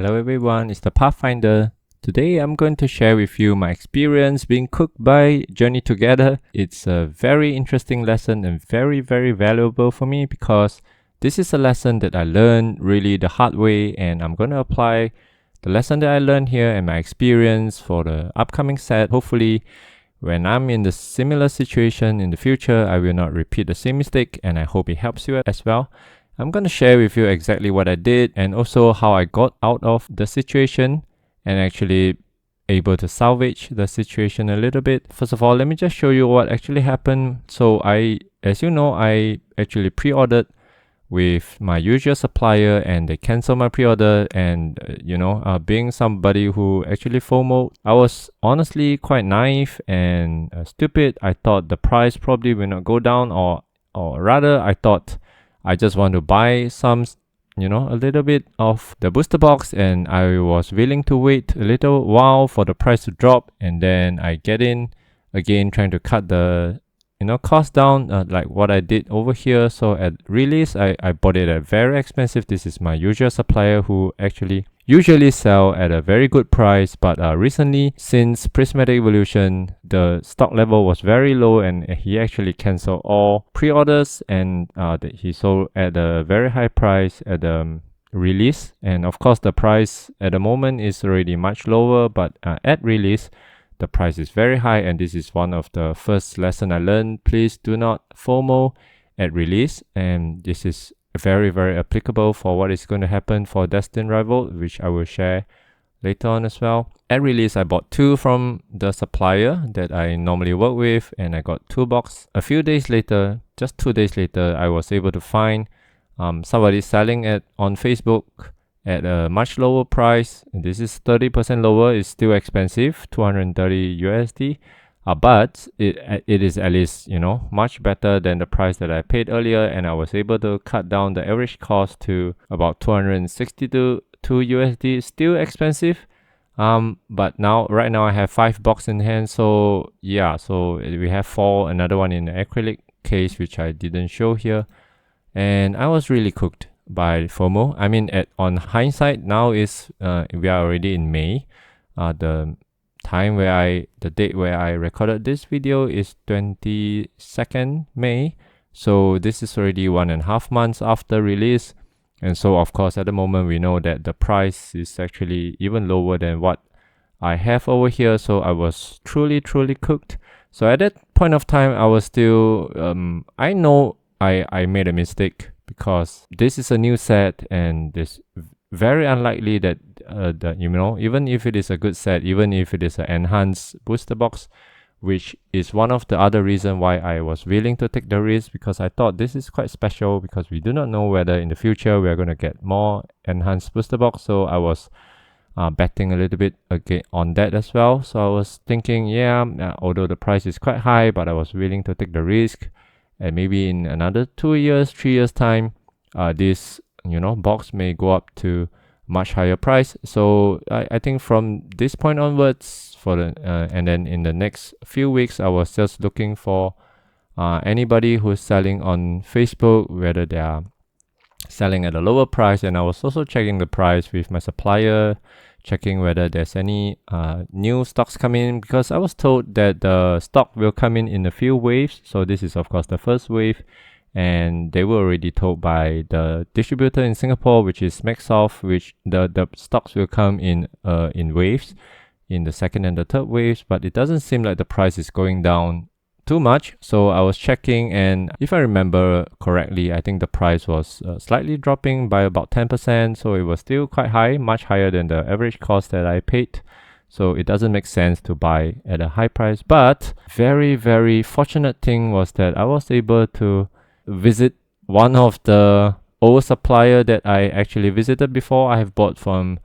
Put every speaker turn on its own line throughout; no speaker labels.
Hello everyone, it's the Pathfinder. Today I'm going to share with you my experience being cooked by Journey Together. It's a very interesting lesson and very valuable for me because this is a lesson that I learned really the hard way, and I'm going to apply the lesson that I learned here and my experience for the upcoming set. Hopefully when I'm in the similar situation in the future, I will not repeat the same mistake, and I hope it helps you as well. I'm going to share with you exactly what I did and also how I got out of the situation and actually able to salvage the situation a little bit. First of all, let me just show you what actually happened. So as you know, I actually pre-ordered with my usual supplier and they canceled my pre-order, and being somebody who actually FOMO'd, I was honestly quite naive and stupid. I thought the price probably will not go down, or rather I thought I just want to buy some, a little bit of the booster box, and I was willing to wait a little while for the price to drop, and then I get in again trying to cut the cost down, like what I did over here. So at release, I bought it at very expensive. This is my usual supplier who actually usually sell at a very good price, but recently, since Prismatic Evolution, the stock level was very low and he actually canceled all pre-orders, and he sold at a very high price at the release. And of course the price at the moment is already much lower, but at release the price is very high, and this is one of the first lesson I learned. Please do not FOMO at release, and this is very applicable for what is going to happen for Destined Rivals, which I will share later on as well. At release, I bought 2 from the supplier that I normally work with, and I got 2 boxes. A few days later, just 2 days later, I was able to find somebody selling it on Facebook at a much lower price. This is 30% lower. It's still expensive, 230 USD. But it is at least, much better than the price that I paid earlier, and I was able to cut down the average cost to about 262 USD. Still expensive. But right now I have 5 boxes in hand. So yeah, so we have 4, another one in the acrylic case, which I didn't show here. And I was really cooked by FOMO. I mean, on hindsight, now is we are already in May. The date where I recorded this video is 22nd May. So this is already 1.5 months after release. And so of course at the moment we know that the price is actually even lower than what I have over here. So I was truly cooked. So at that point of time, I was still I know I made a mistake, because this is a new set and it's very unlikely that even if it is a good set, even if it is an enhanced booster box, which is one of the other reasons why I was willing to take the risk, because I thought this is quite special, because we do not know whether in the future we are going to get more enhanced booster box. So I was betting a little bit again on that as well. So I was thinking, although the price is quite high, but I was willing to take the risk, and maybe in another 2 years, 3 years time, this box may go up to much higher price. So I think from this point onwards, and then in the next few weeks, I was just looking for anybody who's selling on Facebook, whether they are selling at a lower price. And I was also checking the price with my supplier, checking whether there's any new stocks coming in, because I was told that the stock will come in a few waves. So this is of course the first wave, and they were already told by the distributor in Singapore, which is Maxsoft, which the stocks will come in waves, in the second and the third waves. But it doesn't seem like the price is going down too much. So I was checking, and if I remember correctly, I think the price was slightly dropping by about 10%. So it was still quite high, much higher than the average cost that I paid. So it doesn't make sense to buy at a high price. But very fortunate thing was that I was able to visit one of the old supplier that I actually visited before. I have bought from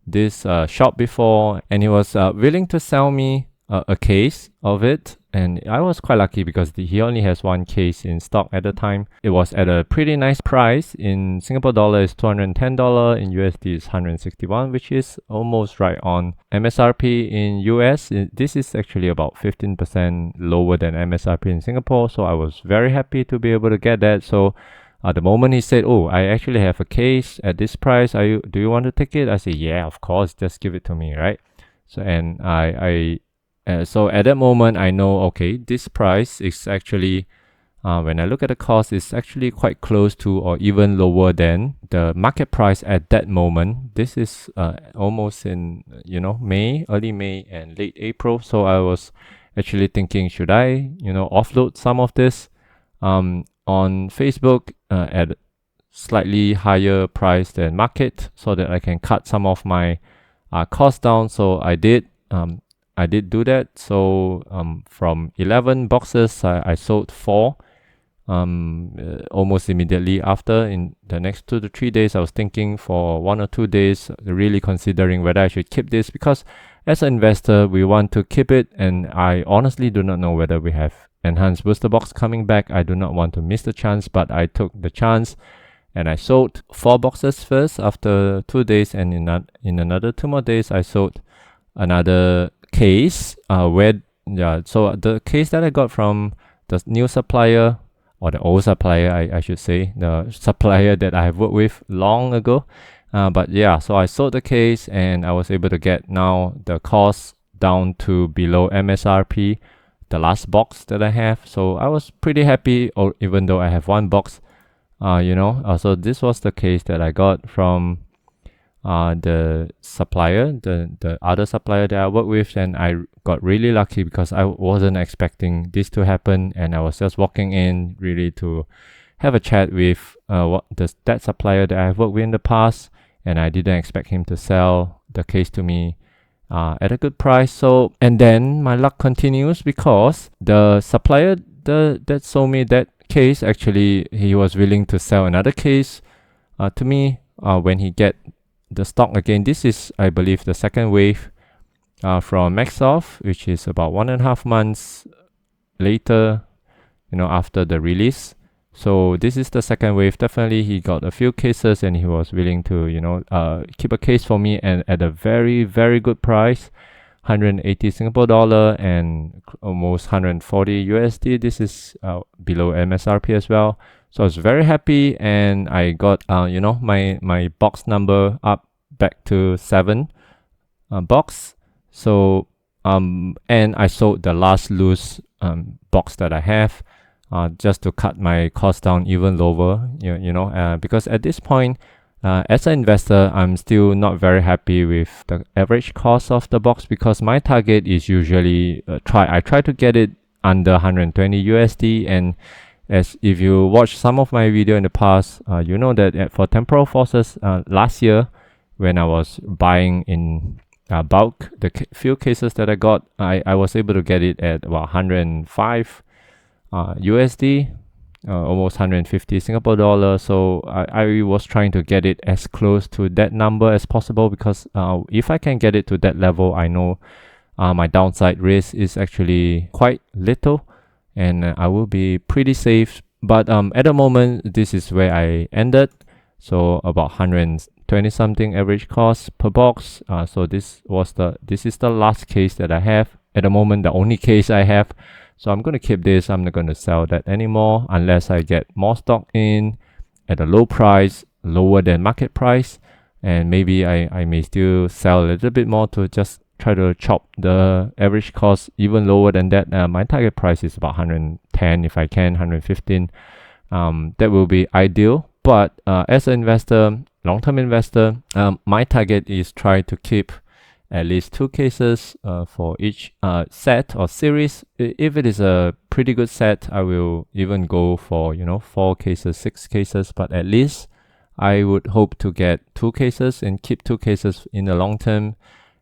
this shop before, and he was willing to sell me a case of it. And I was quite lucky because he only has 1 case in stock at the time. It was at a pretty nice price. In Singapore dollar is $210, in USD is 161, which is almost right on MSRP in US. This is actually about 15% lower than MSRP in Singapore. So I was very happy to be able to get that. So The moment he said, "Oh, I actually have a case at this price. Do you want to take it?" I said, "Yeah, of course. Just give it to me, right?" So and so at that moment I know, okay, this price is actually, when I look at the cost, it's actually quite close to or even lower than the market price at that moment. This is almost in May, early May and late April. So I was actually thinking, should I offload some of this on Facebook at slightly higher price than market, so that I can cut some of my cost down. So I did. I did do that. So from 11 boxes, I sold 4 almost immediately after. In the next 2 to 3 days, I was thinking for 1 or 2 days, really considering whether I should keep this, because as an investor, we want to keep it, and I honestly do not know whether we have enhanced booster box coming back. I do not want to miss the chance, but I took the chance and I sold 4 boxes first after 2 days, and in another 2 more days, I sold another case. So the case that I got from the new supplier, or the old supplier, I should say, the supplier that I have worked with long ago. But yeah, so I sold the case and I was able to get now the cost down to below MSRP, the last box that I have. So I was pretty happy, or even though I have 1 box, so this was the case that I got from the supplier, the other supplier that I work with, and I got really lucky because I wasn't expecting this to happen, and I was just walking in really to have a chat with that supplier that I've worked with in the past, and I didn't expect him to sell the case to me at a good price. So, and then my luck continues, because the supplier that sold me that case, actually he was willing to sell another case to me when he get the stock again. This is, I believe, the second wave from Maxoff, which is about 1.5 months later, after the release. So this is the second wave. Definitely he got a few cases, and he was willing to keep a case for me, and at a very, very good price, 180 Singapore dollar and almost 140 USD. This is below MSRP as well. So I was very happy, and I got my box number up back to 7 box. So and I sold the last loose box that I have, just to cut my cost down even lower. Because at this point, as an investor, I'm still not very happy with the average cost of the box, because my target is usually I try to get it under 120 USD. And as if you watch some of my video in the past, you know that for Temporal Forces last year, when I was buying in bulk, the few cases that I got, I was able to get it at about 105 USD, almost 150 Singapore dollar. So I was trying to get it as close to that number as possible, because if I can get it to that level, I know my downside risk is actually quite little, and I will be pretty safe. But at the moment, this is where I ended. So about 120 something average cost per box. So this is the last case that I have at the moment, the only case I have. So I'm going to keep this. I'm not going to sell that anymore unless I get more stock in at a low price, lower than market price. And maybe I may still sell a little bit more to just try to chop the average cost even lower than that. My target price is about 110 if I can, 115. That will be ideal. But as an investor, long-term investor, my target is try to keep at least 2 cases for each set or series. If it is a pretty good set, I will even go for 4 cases, 6 cases. But at least I would hope to get 2 cases and keep 2 cases in the long term.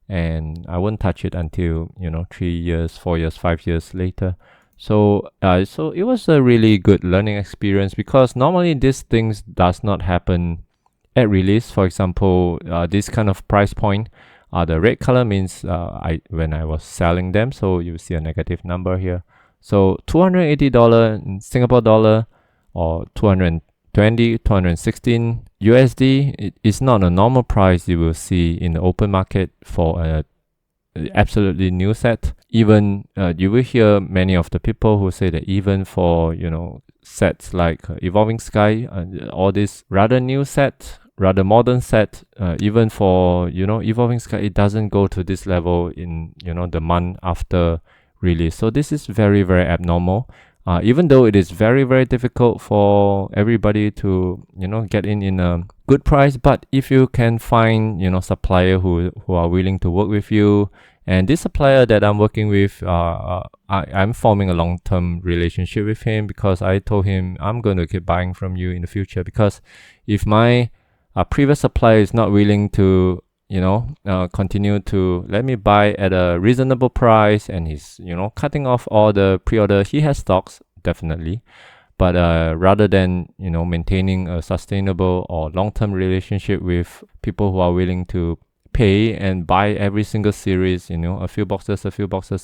And I won't touch it until 3 years, 4 years, 5 years later. So it was a really good learning experience, because normally these things does not happen at release. For example, this kind of price point, the red color means when I was selling them. So you see a negative number here. So $280 in Singapore dollar, or 216 USD. It is not a normal price you will see in the open market for a absolutely new set. Even you will hear many of the people who say that even for sets like Evolving Sky, all this rather new set, rather modern set, even for, you know, Evolving Sky, it doesn't go to this level in, you know, the month after release. So this is very, very abnormal. Even though it is very, very difficult for everybody to, you know, get in a good price, but if you can find, you know, supplier who are willing to work with you, and this supplier that I'm working with, I'm forming a long-term relationship with him, because I told him I'm going to keep buying from you in the future, because if my previous supplier is not willing to, you know, continue to let me buy at a reasonable price, and he's, you know, cutting off all the pre-order, he has stocks, definitely, but rather than, you know, maintaining a sustainable or long-term relationship with people who are willing to pay and buy every single series, you know, a few boxes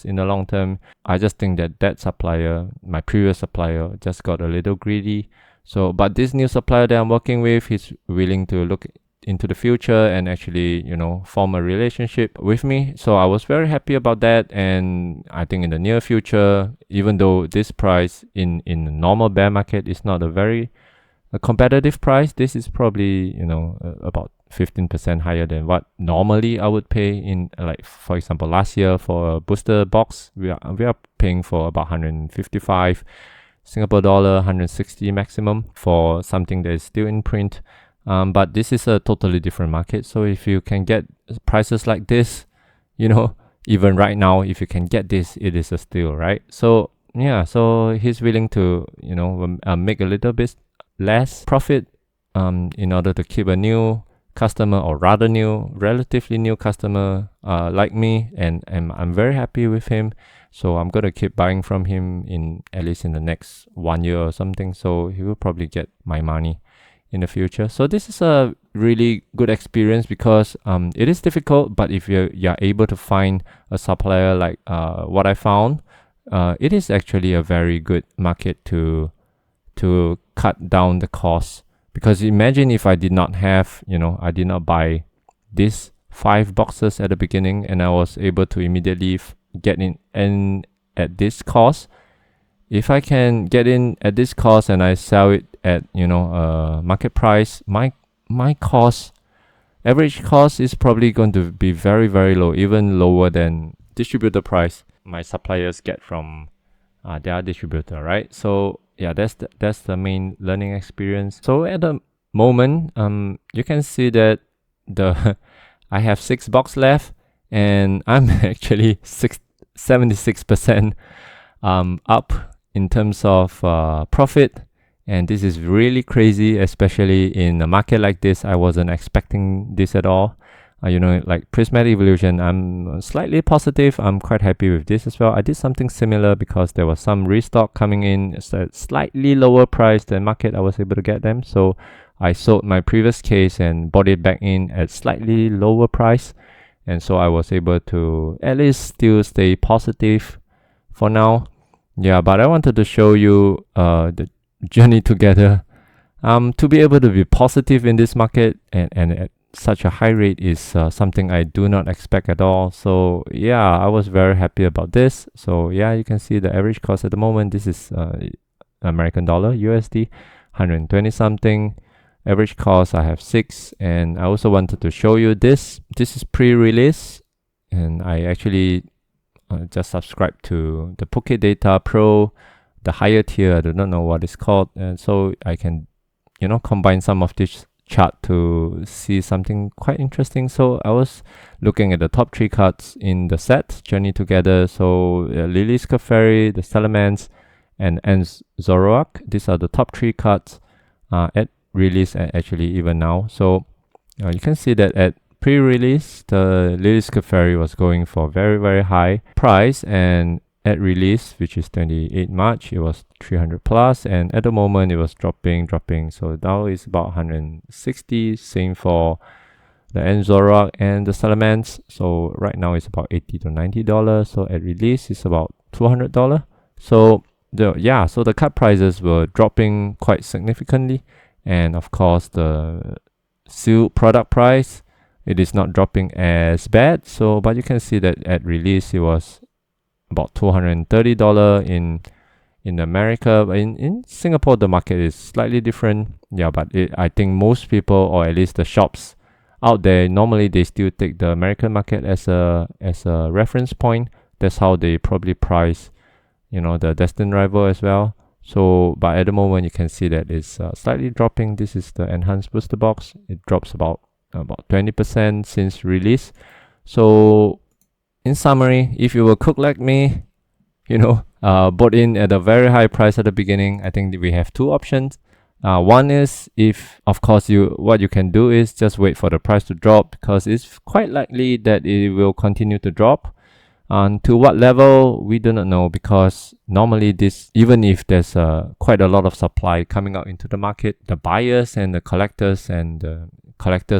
in the long term, I just think that supplier, my previous supplier, just got a little greedy. So, but this new supplier that I'm working with, he's willing to look into the future and actually, you know, form a relationship with me. So I was very happy about that. And I think in the near future, even though this price in the normal bear market is not a competitive price, this is probably, you know, about 15% higher than what normally I would pay in, like, for example, last year for a booster box, we are paying for about 155 Singapore dollar, 160 maximum for something that is still in print. But this is a totally different market. So if you can get prices like this, you know, even right now, if you can get this, it is a steal, right? So yeah, so he's willing to, you know, make a little bit less profit in order to keep a new customer, or rather relatively new customer like me, and I'm very happy with him. So I'm gonna keep buying from him in at least in the next 1 year or something. So he will probably get my money in the future. So this is a really good experience, because it is difficult, but if you're able to find a supplier like what I found, it is actually a very good market to cut down the cost. Because imagine if I did not have, you know, I did not buy these 5 boxes at the beginning, and I was able to immediately get in at this cost. If I can get in at this cost and I sell it at, you know, market price, my average cost is probably going to be very, very low, even lower than distributor price my suppliers get from their distributor, right? So yeah, that's the main learning experience. So at the moment, you can see that I have 6 box left, and I'm actually 76% up in terms of profit, and this is really crazy, especially in a market like this. I wasn't expecting this at all. You know, like Prismatic Evolution, I'm slightly positive. I'm quite happy with this as well. I did something similar because there was some restock coming in. It's at slightly lower price than market. I was able to get them. So I sold my previous case and bought it back in at slightly lower price. And so I was able to at least still stay positive for now. Yeah, but I wanted to show you the journey together. To be able to be positive in this market and at such a high rate is something I do not expect at all. So yeah, I was very happy about this. So yeah, you can see the average cost at the moment. This is American dollar, USD, 120 something. Average cost, I have 6. And I also wanted to show you this. This is pre-release, and I actually just subscribed to the Poké Data Pro, the higher tier. I do not know what it's called, and so I can, you know, combine some of this chart to see something quite interesting. So I was looking at the top 3 cards in the set, Journey Together. So Lily's Clefairy, the Salamence, and Zoroark. These are the top 3 cards at release, and actually even now. So you can see that at pre-release, the Lily's Clefairy was going for very, very high price, and at release, which is 28 March, it was 300 plus, and at the moment it was dropping. So now it's about 160. Same for the Zoroark and the Salamence. So right now it's about $80 to $90. So at release it's about $200. So the card prices were dropping quite significantly, and of course the sealed product price, it is not dropping as bad. So but you can see that at release it was about $230 in in America. But in Singapore, the market is slightly different. Yeah, but I think most people, or at least the shops out there, normally they still take the American market as a reference point. That's how they probably price, the Destined Rival as well. So, but at the moment you can see that it's slightly dropping. This is the enhanced booster box. It drops about 20% since release. So, in summary, if you were cook like me, bought in at a very high price at the beginning, I think we have two options. One is, if of course what you can do is just wait for the price to drop, because it's quite likely that it will continue to drop. To what level we do not know, because normally this, even if there's quite a lot of supply coming out into the market, the buyers and the collectors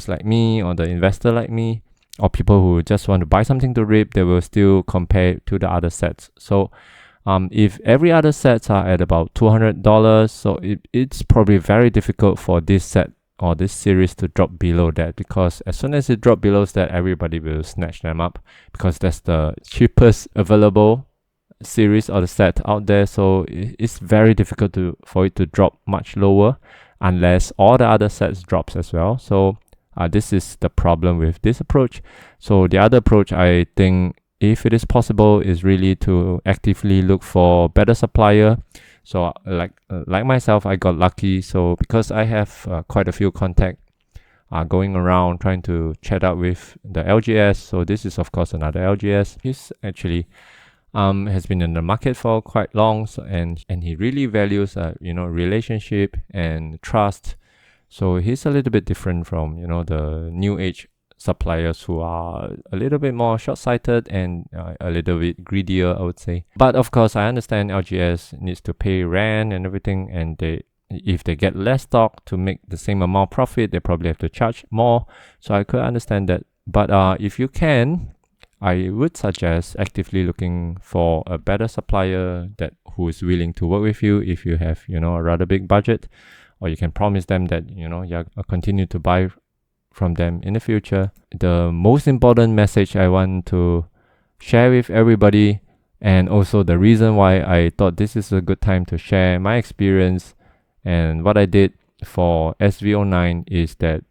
like me, or the investor like me, or people who just want to buy something to rip, they will still compare to the other sets. So if every other sets are at about $200, so it's probably very difficult for this set or this series to drop below that, because as soon as it drops below that, everybody will snatch them up, because that's the cheapest available series or the set out there. So it's very difficult for it to drop much lower unless all the other sets drops as well. So this is the problem with this approach. So the other approach, I think, if it is possible, is really to actively look for better supplier. So like myself, I got lucky. So because I have quite a few contacts going around trying to chat out with the LGS. So this is of course another LGS. He's actually has been in the market for quite long, and he really values relationship and trust. So he's a little bit different from the new age suppliers who are a little bit more short-sighted and a little bit greedier, I would say. But of course, I understand LGS needs to pay rent and everything, and if they get less stock to make the same amount of profit, they probably have to charge more. So I could understand that. But if you can, I would suggest actively looking for a better supplier who is willing to work with you if you have a rather big budget, or you can promise them that you'll continue to buy from them in the future. The most important message I want to share with everybody, and also the reason why I thought this is a good time to share my experience and what I did for SV09, is that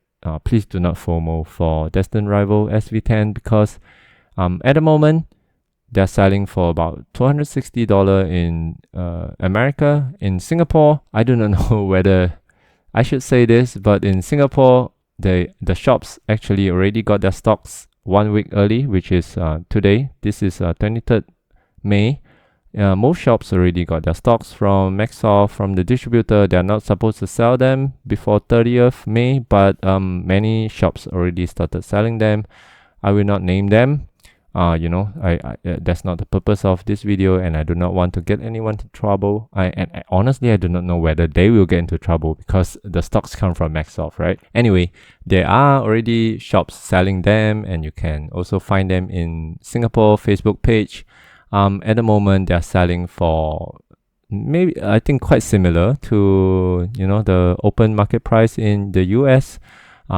please do not FOMO for Destined Rival SV10, because at the moment they're selling for about $260 in America. In Singapore, I do not know whether I should say this, but in Singapore, the shops actually already got their stocks 1 week early, which is today. This is 23rd May. Most shops already got their stocks from Maxoff, from the distributor. They are not supposed to sell them before 30th May, but many shops already started selling them. I will not name them. That's not the purpose of this video, and I do not want to get anyone into trouble. And honestly, I do not know whether they will get into trouble, because the stocks come from Maxoff, right? Anyway, there are already shops selling them, and you can also find them in Singapore Facebook page. At the moment, they are selling for maybe, I think, quite similar to the open market price in the US.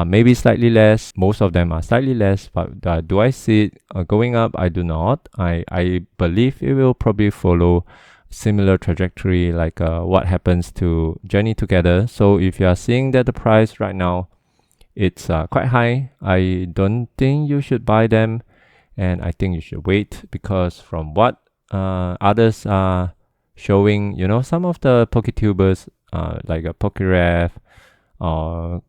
Maybe slightly less. Most of them are slightly less, but do I see it going up? I do not. I believe it will probably follow similar trajectory like what happens to Journey Together. So if you are seeing that the price right now, it's quite high, I don't think you should buy them, and I think you should wait, because from what others are showing, some of the PokeTubers like a PokeRef,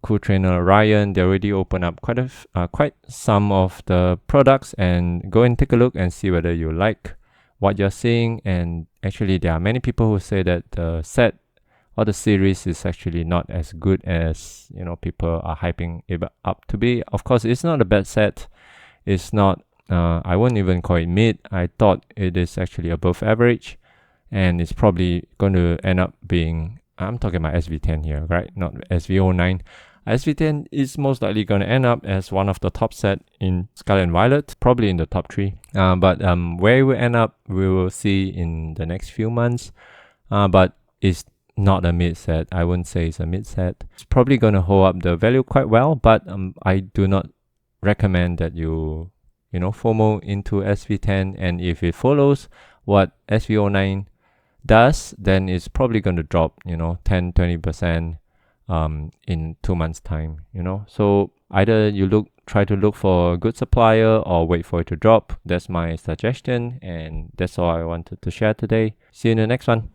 Cool Trainer Ryan, they already open up quite some of the products, and go and take a look and see whether you like what you're seeing. And actually, there are many people who say that the set or the series is actually not as good as people are hyping it up to be. Of course, it's not a bad set. It's not. I wouldn't even call it mid. I thought it is actually above average, and it's probably going to end up being. I'm talking about SV10 here, right? Not SV09. SV10 is most likely going to end up as one of the top set in Scarlet and Violet, probably in the top 3. But where it will end up, we will see in the next few months. But it's not a mid set. I wouldn't say it's a mid set. It's probably going to hold up the value quite well, but I do not recommend that you FOMO into SV10. And if it follows what SV09 does, then it's probably going to drop, 10-20% in 2 months time, so either you try to look for a good supplier or wait for it to drop. That's my suggestion, and that's all I wanted to share today. See you in the next one.